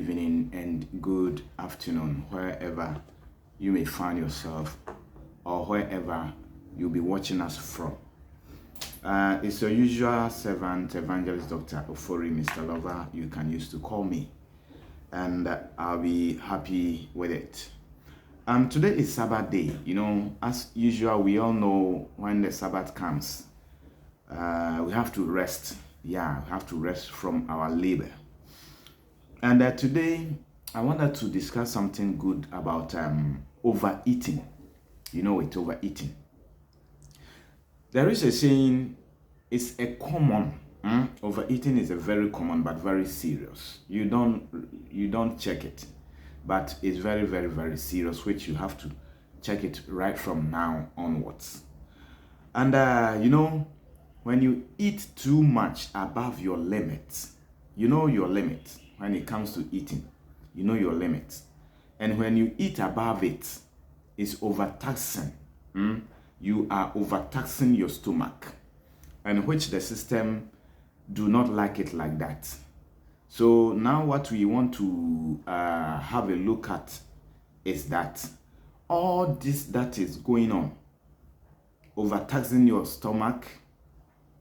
evening and good afternoon, wherever you may find yourself or wherever you'll be watching us from. It's your usual servant, Evangelist Dr. Ofori, Mr. Lover, you can use to call me, and I'll be happy with it. Today is Sabbath day. As usual, we all know when the Sabbath comes, we have to rest. Yeah, we have to rest from our labor. And today, I wanted to discuss something good about overeating. Overeating. There is a saying, it's a common, overeating is a very common but very serious. You don't check it, but it's very, very, very serious, which you have to check it right from now onwards. And when you eat too much above your limit, you know your limit. When it comes to eating, you know your limit. And when you eat above it, it's overtaxing. You are overtaxing your stomach, and which the system do not like it like that. So now what we want to have a look at is that all this that is going on, overtaxing your stomach,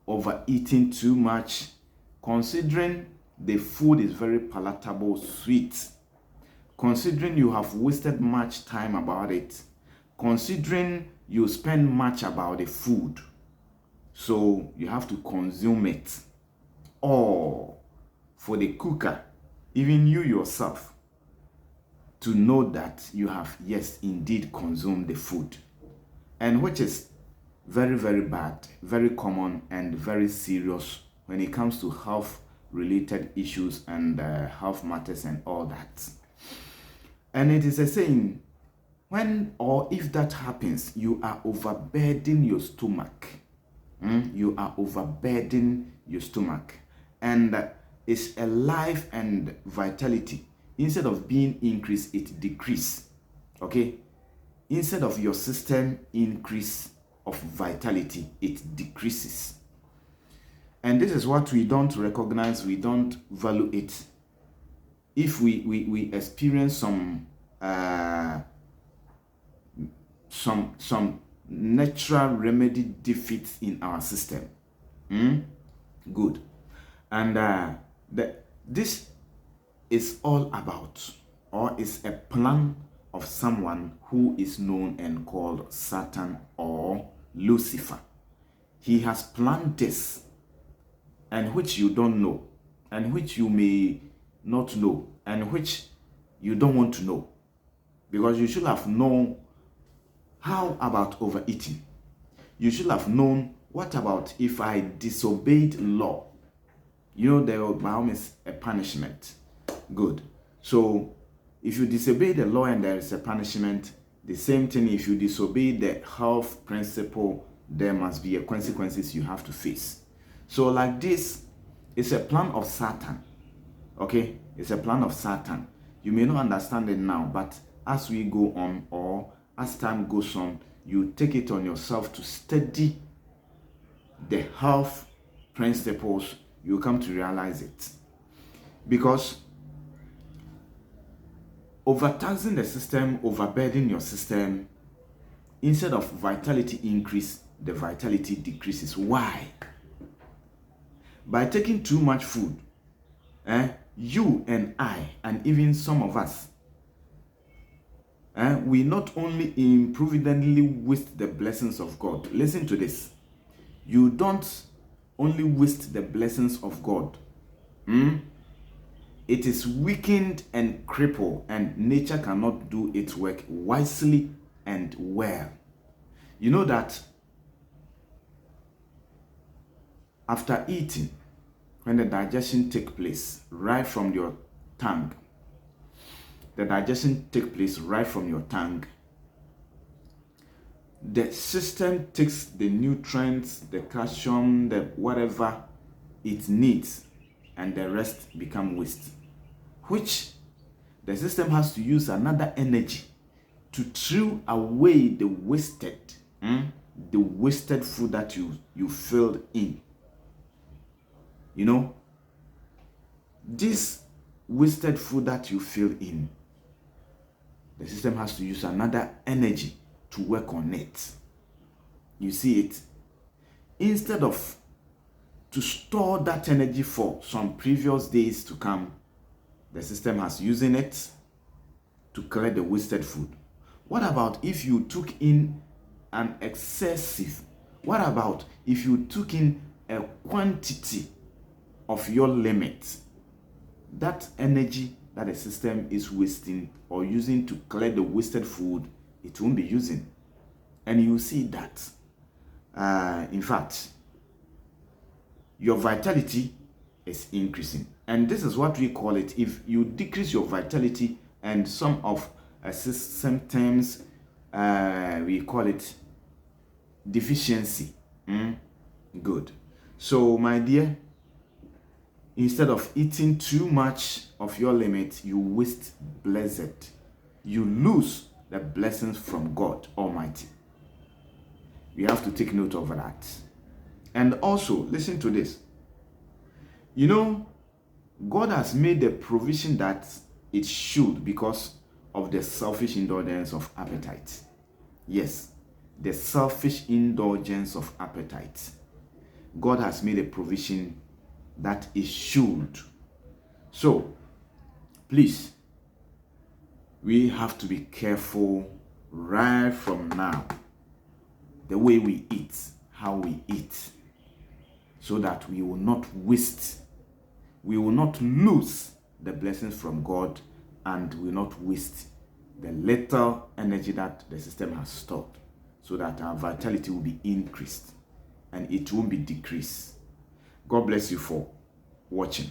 overeating too much, considering the food is very palatable, sweet, considering you have wasted much time about it, considering you spend much about the food, so you have to consume it. Or for the cooker, even you yourself, to know that you have, yes, indeed consumed the food, and which is very, very bad, very common, and very serious when it comes to health related issues and health matters and all that. And it is a saying, when or if that happens, you are overburdening your stomach. You are overburdening your stomach, and it's a life and vitality. Instead of being increased, it decrease. Okay, instead of your system increase of vitality, it decreases. And this is what we don't recognize, we don't value it. If we experience some natural remedy defects in our system. Good. And this is all about, or is a plan of someone who is known and called Satan or Lucifer. He has planned this, and which you don't know, and which you may not know, and which you don't want to know, because you should have known. How about overeating? You should have known, what about if I disobeyed law? There will be always a punishment. Good. So if you disobey the law and there is a punishment, the same thing, if you disobey the health principle, there must be a consequences you have to face. So like this, it's a plan of Satan. Okay? It's a plan of Satan. You may not understand it now, but as we go on, or as time goes on, you take it on yourself to study the health principles, you come to realize it. Because overtaxing the system, overburdening your system, instead of vitality increase, the vitality decreases. Why? By taking too much food, you and I, and even some of us, we not only improvidently waste the blessings of God. Listen to this. You don't only waste the blessings of God. It is weakened and crippled, and nature cannot do its work wisely and well. You know that after eating, when the digestion takes place right from your tongue, the system takes the nutrients, the calcium, the whatever it needs, and the rest become waste, which the system has to use another energy to throw away the wasted food that you filled in. This wasted food that you fill in, the system has to use another energy to work on it. You see it? Instead of to store that energy for some previous days to come, the system has using it to clear the wasted food. What about if you took in an excessive? What about if you took in a quantity of your limit? That energy that the system is wasting or using to clear the wasted food, it won't be using. And you see that, in fact, your vitality is increasing. And this is what we call it. If you decrease your vitality and some of symptoms, we call it deficiency. Good. So, my dear, instead of eating too much of your limit, you waste blessed. You lose the blessings from God Almighty. We have to take note of that. And also, listen to this. You know, God has made the provision that it should because of the selfish indulgence of appetite. Yes, the selfish indulgence of appetite. God has made a provision that it should. So, please, we have to be careful right from now. The way we eat, how we eat, so that we will not waste, we will not lose the blessings from God, and will not waste the little energy that the system has stored, so that our vitality will be increased and it won't be decreased. God bless you for watching.